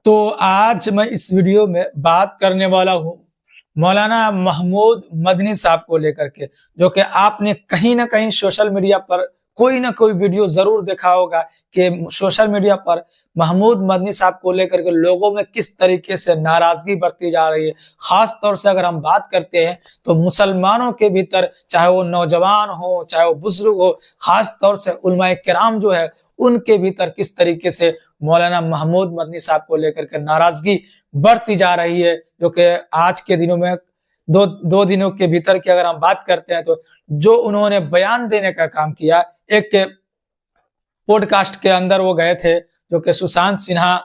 तो आज मैं इस वीडियो में बात करने वाला हूँ मौलाना महमूद मदनी साहब को लेकर के, जो कि आपने कहीं ना कहीं सोशल मीडिया पर कोई ना कोई वीडियो जरूर देखा होगा कि सोशल मीडिया पर महमूद मदनी साहब को लेकर के लोगों में किस तरीके से नाराजगी बढ़ती जा रही है। खास तौर से अगर हम बात करते हैं तो मुसलमानों के भीतर, चाहे वो नौजवान हो चाहे वो बुजुर्ग हो, खास तौर से उलमाए किराम जो है उनके भीतर किस तरीके से मौलाना महमूद मदनी साहब को लेकर के नाराजगी बढ़ती जा रही है। जो कि आज के दिनों में दो दिनों के भीतर की अगर हम बात करते हैं तो जो उन्होंने बयान देने का काम किया, एक पॉडकास्ट के अंदर वो गए थे, जो कि सुशांत सिन्हा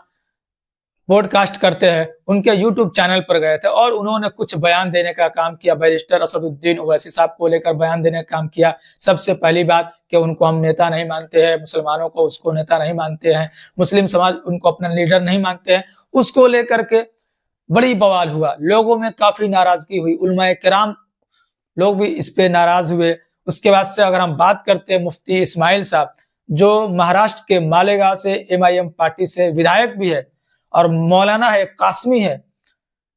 पॉडकास्ट करते हैं, उनके यूट्यूब चैनल पर गए थे और उन्होंने कुछ बयान देने का काम किया। बैरिस्टर असदुद्दीन ओवैसी साहब को लेकर बयान देने का काम किया। सबसे पहली बात कि उनको हम नेता नहीं मानते हैं, मुसलमानों को उसको नेता नहीं मानते हैं, मुस्लिम समाज उनको अपना लीडर नहीं मानते हैं। उसको लेकर के बड़ी बवाल हुआ, लोगों में काफी नाराजगी हुई, उलमाए किराम लोग भी इस पे नाराज हुए। उसके बाद से अगर हम बात करते हैं मुफ्ती इस्माइल साहब, जो महाराष्ट्र के मालेगांव से एमआईएम पार्टी से विधायक भी है और मौलाना है, कासमी है,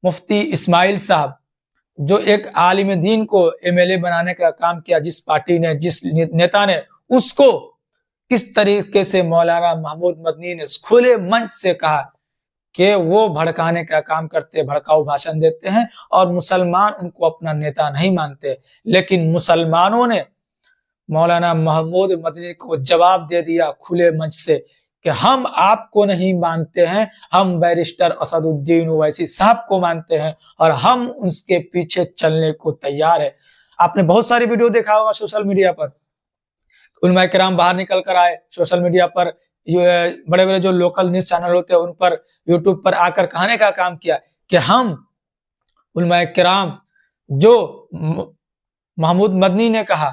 मुफ्ती इस्माइल साहब जो एक आलिम दीन को एमएलए बनाने का काम किया, जिस पार्टी ने, जिस नेता ने, उसको किस तरीके से मौलाना महमूद मदनी ने खुले मंच से कहा कि वो भड़काने का काम करते, भड़काऊ भाषण देते हैं और मुसलमान उनको अपना नेता नहीं मानते। लेकिन मुसलमानों ने मौलाना महमूद मदनी को जवाब दे दिया खुले मंच से कि हम आपको नहीं मानते हैं, हम बैरिस्टर असदुद्दीन ओवैसी साहब को मानते हैं और हम उसके पीछे चलने को तैयार है। आपने बहुत सारी वीडियो देखा होगा सोशल मीडिया पर, उलमाए किराम बाहर निकल कर आए सोशल मीडिया पर, बड़े बड़े जो लोकल न्यूज चैनल होते हैं उन पर, यूट्यूब पर आकर कहने का काम किया कि हम उलमाए किराम, जो महमूद मदनी ने कहा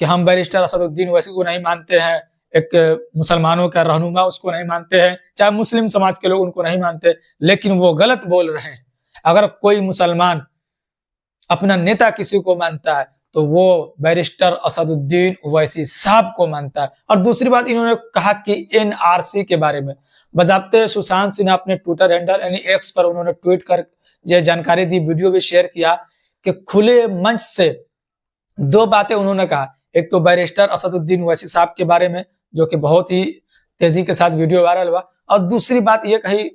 कि हम बैरिस्टर असदुद्दीन ओवैसी को नहीं मानते हैं, एक मुसलमानों का रहनुमा उसको नहीं मानते हैं, चाहे मुस्लिम समाज के लोग उनको नहीं मानते, लेकिन वो गलत बोल रहे हैं। अगर कोई मुसलमान अपना नेता किसी को मानता है तो वो बैरिस्टर असदुद्दीन ओवैसी साहब को मानता है। और दूसरी बात, इन्होंने कहा कि एनआरसी के बारे में बजाते सुशांत सिन्हा अपने ट्विटर हैंडल यानी एक्स पर उन्होंने ट्वीट कर ये जानकारी दी, वीडियो भी शेयर किया कि खुले मंच से दो बातें उन्होंने कहा। एक तो बैरिस्टर असदुद्दीन ओवैसी साहब के बारे में, जो कि बहुत ही तेजी के साथ वीडियो वायरल हुआ, और दूसरी बात यह कही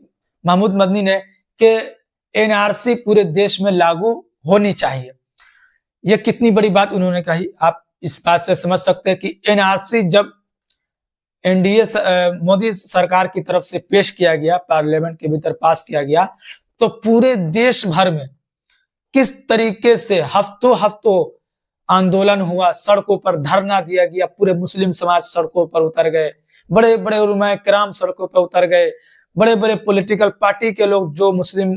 महमूद मदनी ने कि एनआरसी पूरे देश में लागू होनी चाहिए। यह कितनी बड़ी बात उन्होंने कही, आप इस बात से समझ सकते हैं कि एनआरसी जब एनडीए मोदी सरकार की तरफ से पेश किया गया, पार्लियामेंट के भीतर पास किया गया, तो पूरे देश भर में किस तरीके से हफ्तों हफ्तों आंदोलन हुआ, सड़कों पर धरना दिया गया, पूरे मुस्लिम समाज सड़कों पर उतर गए, बड़े बड़े उलमाए किराम सड़कों पर उतर गए, बड़े बड़े पॉलिटिकल पार्टी के लोग जो मुस्लिम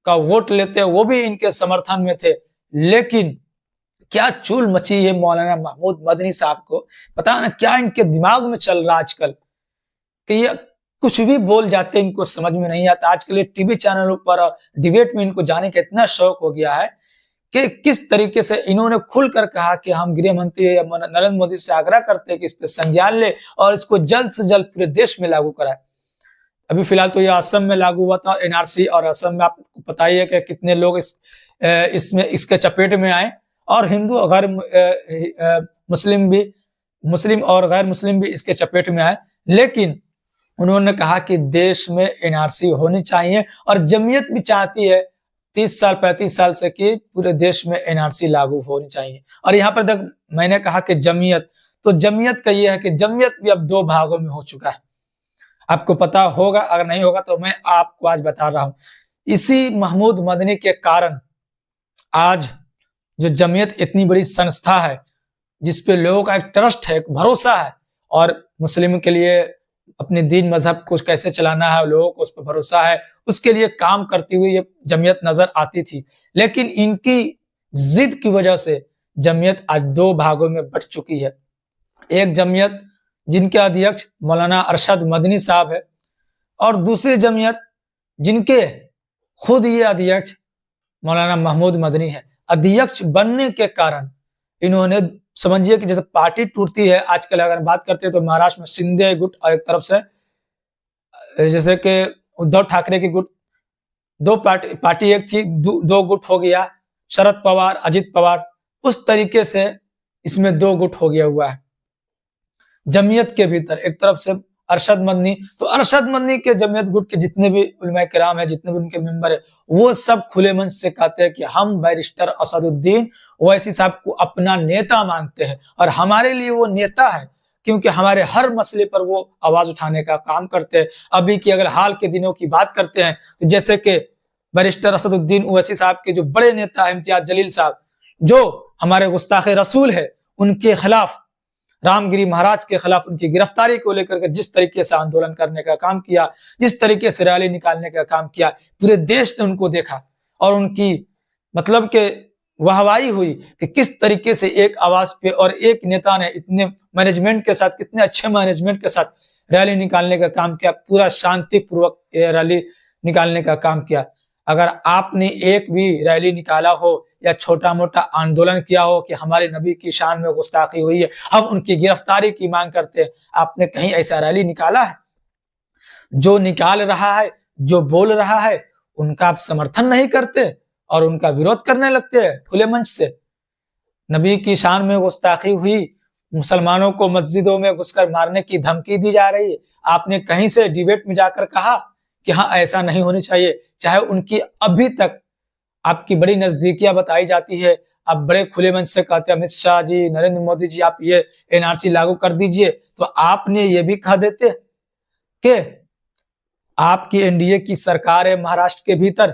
का वोट लेते हैं वो भी इनके समर्थन में थे। लेकिन क्या चूल मची है मौलाना महमूद मदनी साहब को, पता ना क्या इनके दिमाग में चल रहा आजकल कि ये कुछ भी बोल जाते, इनको समझ में नहीं आता। आजकल ये टीवी चैनलों पर डिबेट में इनको जाने का इतना शौक हो गया है कि किस तरीके से इन्होंने खुलकर कहा कि हम गृह मंत्री नरेंद्र मोदी से आग्रह करते हैं कि इस पर संज्ञान ले और इसको जल्द से जल्द पूरे देश में लागू कराए। अभी फिलहाल तो ये असम में लागू हुआ था एनआरसी, और असम में आपको पता ही है कि कितने लोग इसमें इसके चपेट में आए, और हिंदू और गैर मुस्लिम और गैर मुस्लिम भी इसके चपेट में आए। लेकिन उन्होंने कहा कि देश में एनआरसी होनी चाहिए और जमीयत भी चाहती है 30 साल 35 साल से कि पूरे देश में एनआरसी लागू होनी चाहिए। और यहाँ पर तक मैंने कहा कि जमीयत, तो जमीयत का यह है कि जमीयत भी अब 2 भागों में हो चुका है। आपको पता होगा, अगर नहीं होगा तो मैं आपको आज बता रहा हूं। इसी महमूद मदनी के कारण आज जो जमीयत इतनी बड़ी संस्था है, जिसपे लोगों का एक ट्रस्ट है, एक भरोसा है, और मुस्लिम के लिए अपने दीन मजहब को कैसे चलाना है, लोगों को उस पर भरोसा है, उसके लिए काम करती हुई ये जमीयत नजर आती थी। लेकिन इनकी जिद की वजह से जमीयत आज 2 भागों में बट चुकी है। एक जमीयत जिनके अध्यक्ष मौलाना अरशद मदनी साहब है, और दूसरी जमीयत जिनके खुद ये अध्यक्ष मौलाना महमूद मदनी है। अध्यक्ष बनने के कारण इन्होंने, समझिए कि जैसे पार्टी टूटती है आजकल, अगर बात करते हैं तो महाराष्ट्र में शिंदे गुट और एक तरफ से जैसे कि उद्धव ठाकरे की गुट, दो पार्टी एक थी, दो गुट हो गया, शरद पवार, अजित पवार, उस तरीके से इसमें दो गुट हो गया हुआ है। जमीयत के भीतर एक तरफ से अरशद मदनी, तो अरशद मदनी के जमीयत गुट के जितने भी उलमाए किराम है, जितने भी उनके मेंबर है, वो सब खुले मन से कहते हैं कि हम बैरिस्टर असदुद्दीन ओवैसी साहब को अपना नेता मानते हैं और हमारे लिए वो नेता है, क्योंकि हमारे हर मसले पर वो आवाज उठाने का काम करते हैं। अभी की अगर हाल के दिनों की बात करते हैं तो जैसे कि बैरिस्टर असदुद्दीन ओवैसी साहब के जो बड़े नेता इम्तियाज जलील साहब, जो हमारे गुस्ताखे रसूल है, उनके खिलाफ, रामगिरी महाराज के खिलाफ उनकी गिरफ्तारी को लेकर के जिस तरीके से आंदोलन करने का काम किया, जिस तरीके से रैली निकालने का काम किया, पूरे देश ने उनको देखा और उनकी मतलब के वाहवाही हुई कि किस तरीके से एक आवाज पे और एक नेता ने इतने मैनेजमेंट के साथ, कितने अच्छे मैनेजमेंट के साथ रैली निकालने का काम किया, पूरा शांतिपूर्वक रैली निकालने का काम किया। अगर आपने एक भी रैली निकाला हो या छोटा मोटा आंदोलन किया हो कि हमारे नबी की शान में गुस्ताखी हुई है, हम उनकी गिरफ्तारी की मांग करते हैं, आपने कहीं ऐसा रैली निकाला है? जो निकाल रहा है, जो बोल रहा है, उनका आप समर्थन नहीं करते और उनका विरोध करने लगते हैं खुले मंच से। नबी की शान में गुस्ताखी हुई, मुसलमानों को मस्जिदों में घुसकर मारने की धमकी दी जा रही है, आपने कहीं से डिबेट में जाकर कहा कि हाँ ऐसा नहीं होनी चाहिए? चाहे उनकी अभी तक आपकी बड़ी नजदीकियां बताई जाती है, आप बड़े खुले मन से कहते हैं अमित शाह जी, नरेंद्र मोदी जी, आप ये एनआरसी लागू कर दीजिए, तो आपने ये भी कह देते कि आपकी एनडीए की सरकार है महाराष्ट्र के भीतर,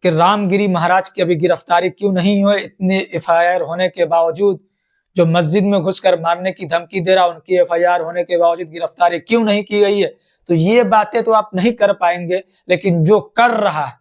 कि रामगिरी महाराज की अभी गिरफ्तारी क्यों नहीं हुई? इतने एफआईआर होने के बावजूद, जो मस्जिद में घुसकर मारने की धमकी दे रहा, उनकी एफआईआर होने के बावजूद गिरफ्तारी क्यों नहीं की गई है? तो ये बातें तो आप नहीं कर पाएंगे, लेकिन जो कर रहा है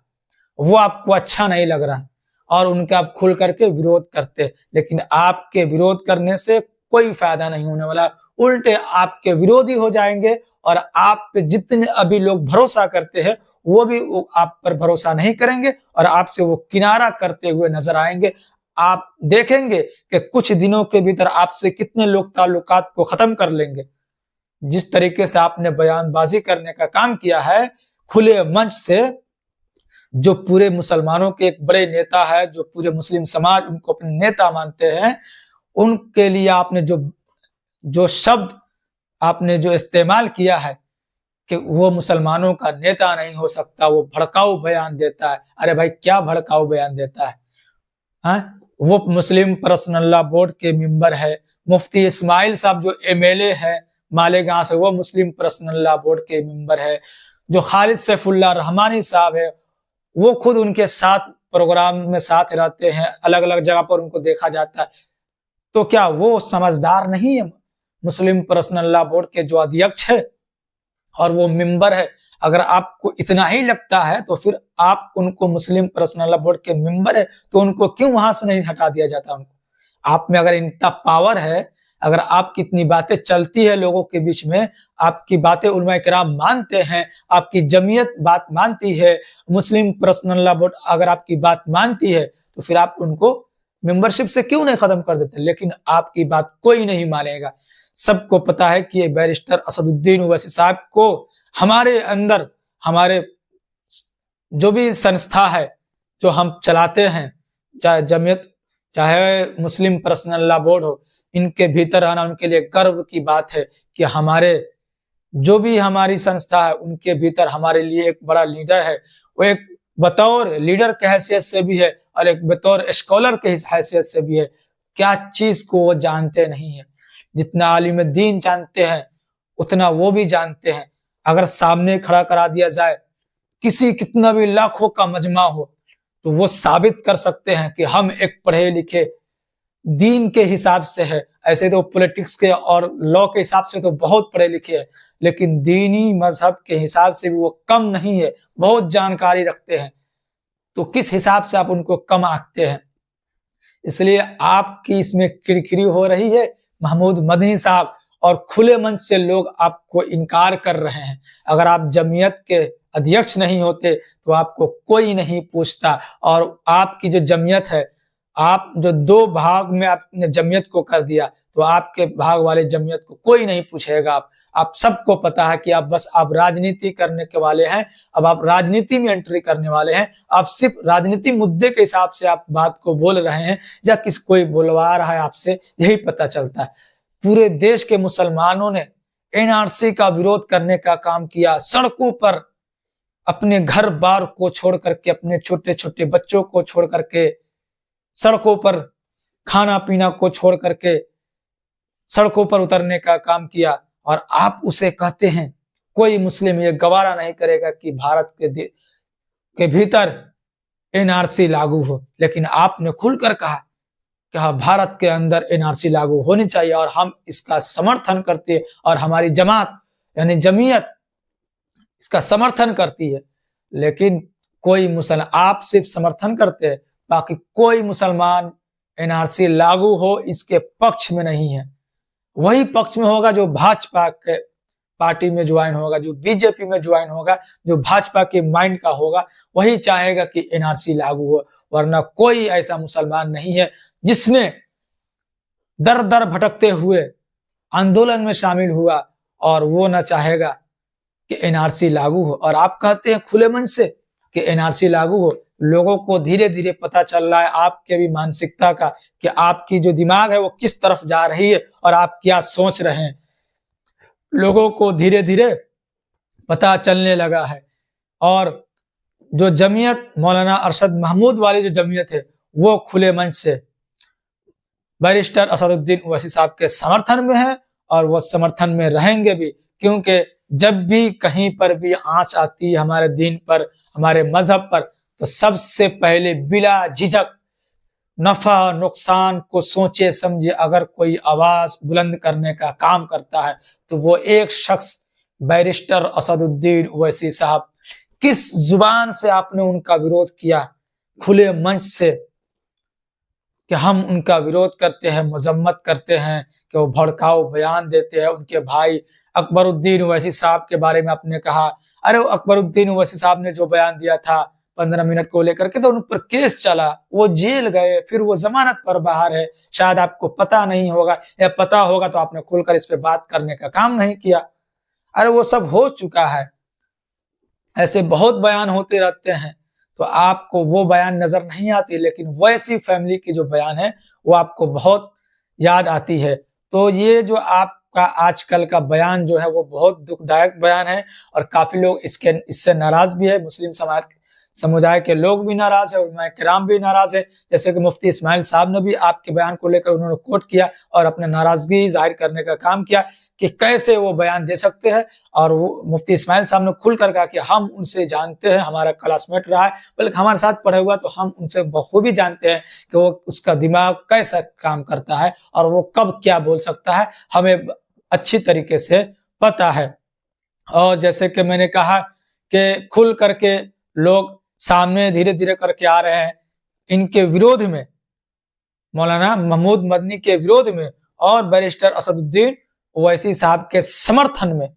वो आपको अच्छा नहीं लग रहा और उनका आप खुल करके विरोध करते, लेकिन आपके विरोध करने से कोई फायदा नहीं होने वाला, उल्टे आपके विरोधी हो जाएंगे और आप पे जितने अभी लोग भरोसा करते हैं वो भी आप पर भरोसा नहीं करेंगे और आपसे वो किनारा करते हुए नजर आएंगे। आप देखेंगे कि कुछ दिनों के भीतर आपसे कितने लोग ताल्लुकात को खत्म कर लेंगे। जिस तरीके से आपने बयानबाजी करने का काम किया है खुले मंच से, जो पूरे मुसलमानों के एक बड़े नेता है, जो पूरे मुस्लिम समाज उनको अपने नेता मानते हैं, उनके लिए आपने जो शब्द आपने जो इस्तेमाल किया है कि वो मुसलमानों का नेता नहीं हो सकता, वो भड़काऊ बयान देता है। अरे भाई क्या भड़काऊ बयान देता है? हाँ, वो मुस्लिम पर्सनल लॉ बोर्ड के मेंबर है। मुफ्ती इस्माइल साहब जो एमएलए है मालेगांव से, वो मुस्लिम पर्सनल लॉ बोर्ड के मेंबर है। जो खालिद सैफुल्लाह रहमानी साहब है, वो खुद उनके साथ प्रोग्राम में साथ रहते हैं, अलग अलग जगह पर उनको देखा जाता है। तो क्या वो समझदार नहीं है? मुस्लिम पर्सनल लॉ बोर्ड के जो अध्यक्ष है और वो मेंबर है, अगर आपको इतना ही लगता है तो फिर आप उनको, मुस्लिम पर्सनल लॉ बोर्ड के मेंबर है तो उनको क्यों वहां से नहीं हटा दिया जाता? उनको, आप में अगर इतना पावर है, अगर आपकी इतनी बातें चलती है लोगों के बीच में, आपकी बातें उलमा किराम मानते हैं, आपकी जमीयत बात मानती है, मुस्लिम पर्सनल लॉ बोर्ड अगर आपकी बात मानती है, तो फिर आप उनको मेंबरशिप से क्यों नहीं खत्म कर देते? लेकिन आपकी बात कोई नहीं मानेगा। सबको पता है कि ये बैरिस्टर असदुद्दीन ओवैसी साहब को हमारे अंदर, हमारे जो भी संस्था है जो हम चलाते हैं, चाहे जमीयत, चाहे मुस्लिम पर्सनल लॉ बोर्ड हो, इनके भीतर आना उनके लिए गर्व की बात है कि हमारे जो भी हमारी संस्था है उनके भीतर हमारे लिए एक बड़ा लीडर है। वो एक बतौर लीडर के हैसियत से भी है और एक बतौर स्कॉलर के हैसियत से भी है। क्या चीज को वो जानते नहीं है? जितना आलिम दीन जानते हैं उतना वो भी जानते हैं। अगर सामने खड़ा करा दिया जाए किसी, कितना भी लाखों का मजमा हो, तो वो साबित कर सकते हैं कि हम एक पढ़े लिखे दीन के हिसाब से है। ऐसे तो पॉलिटिक्स के और लॉ के हिसाब से तो बहुत पढ़े लिखे हैं, लेकिन दीनी मजहब के हिसाब से भी वो कम नहीं है, बहुत जानकारी रखते हैं। तो किस हिसाब से आप उनको कम आंकते हैं? इसलिए आपकी इसमें किरकिरी हो रही है महमूद मदनी साहब, और खुले मन से लोग आपको इनकार कर रहे हैं। अगर आप जमीयत के अध्यक्ष नहीं होते तो आपको कोई नहीं पूछता, और आपकी जो जमीयत है आप जो दो भाग में आपने जमीयत को कर दिया, तो आपके भाग वाले जमीयत को कोई नहीं पूछेगा। आप सबको पता है कि आप राजनीति करने के वाले हैं। अब आप राजनीति में एंट्री करने वाले हैं। आप सिर्फ राजनीति मुद्दे के हिसाब से आप बात को बोल रहे हैं या किस कोई बुलवा रहा है आपसे, यही पता चलता है। पूरे देश के मुसलमानों ने एनआरसी का विरोध करने का काम किया। सड़कों पर अपने घर बार को छोड़ करके, अपने छोटे छोटे बच्चों को छोड़ करके, सड़कों पर खाना पीना को छोड़ करके सड़कों पर उतरने का काम किया। और आप उसे कहते हैं, कोई मुस्लिम ये गवारा नहीं करेगा कि भारत के भीतर एनआरसी लागू हो। लेकिन आपने खुलकर कहा कि हाँ, भारत के अंदर एनआरसी लागू होनी चाहिए और हम इसका समर्थन करते हैं और हमारी जमात यानी जमीयत इसका समर्थन करती है। लेकिन कोई मुसलमान, आप सिर्फ समर्थन करते हैं, बाकी कोई मुसलमान एनआरसी लागू हो इसके पक्ष में नहीं है। वही पक्ष में होगा जो भाजपा के पार्टी में ज्वाइन होगा, जो बीजेपी में ज्वाइन होगा, जो भाजपा के माइंड का होगा, वही चाहेगा कि एनआरसी लागू हो। वरना कोई ऐसा मुसलमान नहीं है जिसने दर दर भटकते हुए आंदोलन में शामिल हुआ और वो ना चाहेगा कि एनआरसी लागू हो। और आप कहते हैं खुले मन से कि एनआरसी लागू हो। लोगों को धीरे धीरे पता चल रहा है आपके भी मानसिकता का, कि आपकी जो दिमाग है वो किस तरफ जा रही है और आप क्या सोच रहे हैं। लोगों को धीरे धीरे पता चलने लगा है। और जो जमीयत मौलाना अरशद महमूद वाली जो जमीयत है, वो खुले मन से बैरिस्टर असदुद्दीन ओवैसी साहब के समर्थन में है और वो समर्थन में रहेंगे भी। क्योंकि जब भी कहीं पर भी आंच आती है हमारे दीन पर, हमारे मजहब पर, तो सबसे पहले बिला झिझक नफा और नुकसान को सोचे समझे अगर कोई आवाज बुलंद करने का काम करता है तो वो एक शख्स बैरिस्टर असदुद्दीन ओवैसी साहब। किस जुबान से आपने उनका विरोध किया खुले मंच से, कि हम उनका विरोध करते हैं, मजम्मत करते हैं, कि वो भड़काऊ बयान देते हैं। उनके भाई अकबरुद्दीन ओवैसी साहब के बारे में आपने कहा, अरे वो अकबरुद्दीन ओवैसी साहब ने जो बयान दिया था 15 मिनट को लेकर के, तो उन पर केस चला, वो जेल गए, फिर वो जमानत पर बाहर है। शायद आपको पता नहीं होगा, या पता होगा तो आपने खुलकर इस पे बात करने का काम नहीं किया। अरे वो सब हो चुका है। ऐसे बहुत बयान होते रहते हैं, तो आपको वो बयान नजर नहीं आती, लेकिन वैसी फैमिली की जो बयान है वो आपको बहुत याद आती है। तो ये जो आपका आजकल का बयान जो है वो बहुत दुखदायक बयान है और काफी लोग इससे नाराज भी है। मुस्लिम समुदाय के लोग भी नाराज है, उलमाए किराम भी नाराज है। जैसे कि मुफ्ती इस्माइल साहब ने भी आपके बयान को लेकर उन्होंने कोट किया और अपने नाराजगी जाहिर करने का काम किया कि कैसे वो बयान दे सकते हैं। और वो मुफ्ती इस्माइल साहब ने खुलकर कहा कि हम उनसे जानते हैं, हमारा क्लासमेट रहा है, बल्कि हमारे साथ पढ़ा हुआ, तो हम उनसे बखूबी जानते हैं कि वो उसका दिमाग कैसा काम करता है और वो कब क्या बोल सकता है, हमें अच्छी तरीके से पता है। और जैसे कि मैंने कहा कि खुल करके लोग सामने धीरे धीरे करके आ रहे हैं इनके विरोध में, मौलाना महमूद मदनी के विरोध में और बैरिस्टर असदुद्दीन ओवैसी साहब के समर्थन में।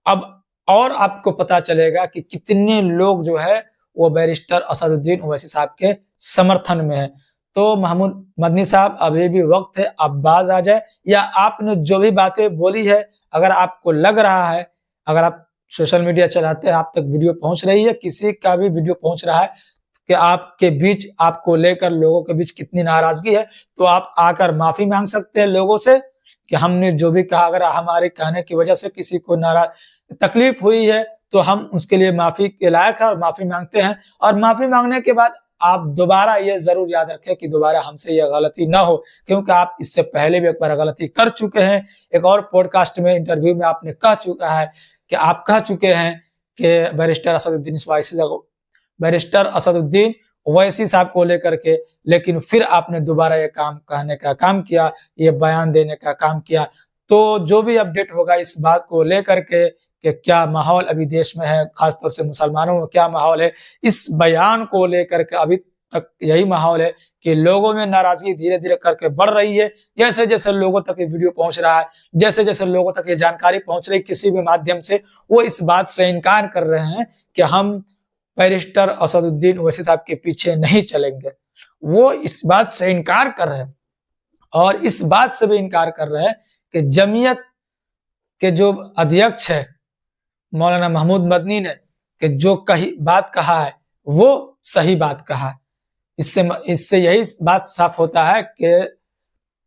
अब और आपको पता चलेगा कि कितने लोग जो है वो बैरिस्टर असदुद्दीन ओवैसी साहब के समर्थन में है। तो महमूद मदनी साहब, अभी भी वक्त है, आप बाज आ जाए, या आपने जो भी बातें बोली है, अगर आपको लग रहा है, अगर आप सोशल मीडिया चलाते हैं, आप तक वीडियो पहुंच रही है, किसी का भी वीडियो पहुंच रहा है कि आपके बीच, आपको लेकर लोगों के बीच कितनी नाराजगी है, तो आप आकर माफी मांग सकते हैं लोगों से कि हमने जो भी कहा, अगर हमारे कहने की वजह से किसी को तकलीफ हुई है तो हम उसके लिए माफी के लायक है और माफी मांगते हैं। और माफी मांगने के बाद आप दोबारा ये जरूर याद रखें कि दोबारा हमसे ये गलती ना हो, क्योंकि आप इससे पहले भी एक बार गलती कर चुके हैं। एक और पॉडकास्ट में, इंटरव्यू में आपने कह चुका है कि आप कह चुके हैं कि बैरिस्टर असदुद्दीन ओवैसी साहब को लेकर के, लेकिन फिर आपने दोबारा ये काम कहने का काम किया, ये बयान देने का काम किया। तो जो भी अपडेट होगा इस बात को लेकर के कि क्या माहौल अभी देश में है, खासतौर से मुसलमानों में क्या माहौल है, इस बयान को लेकर के अभी तक यही माहौल है कि लोगों में नाराजगी धीरे धीरे करके बढ़ रही है। जैसे जैसे लोगों तक ये वीडियो पहुंच रहा है, जैसे जैसे लोगों तक ये जानकारी पहुंच रही किसी भी माध्यम से, वो इस बात से इनकार कर रहे हैं कि हम बैरिस्टर असदुद्दीन ओवैसी साहब के पीछे नहीं चलेंगे। वो इस बात से इनकार कर रहे हैं और इस बात से भी इनकार कर रहे हैं कि जमीयत के जो अध्यक्ष है मौलाना महमूद मदनी ने कि जो बात कहा है वो सही बात कहा है। इससे यही बात साफ होता है कि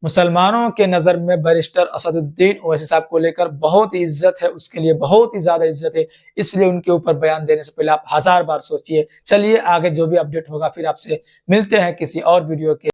मुसलमानों के नजर में बैरिस्टर असदुद्दीन ओवैसी साहब को लेकर बहुत ही इज्जत है, उसके लिए बहुत ही ज्यादा इज्जत है, इसलिए उनके ऊपर बयान देने से पहले आप 1000 बार सोचिए। चलिए आगे जो भी अपडेट होगा फिर आपसे मिलते हैं किसी और वीडियो के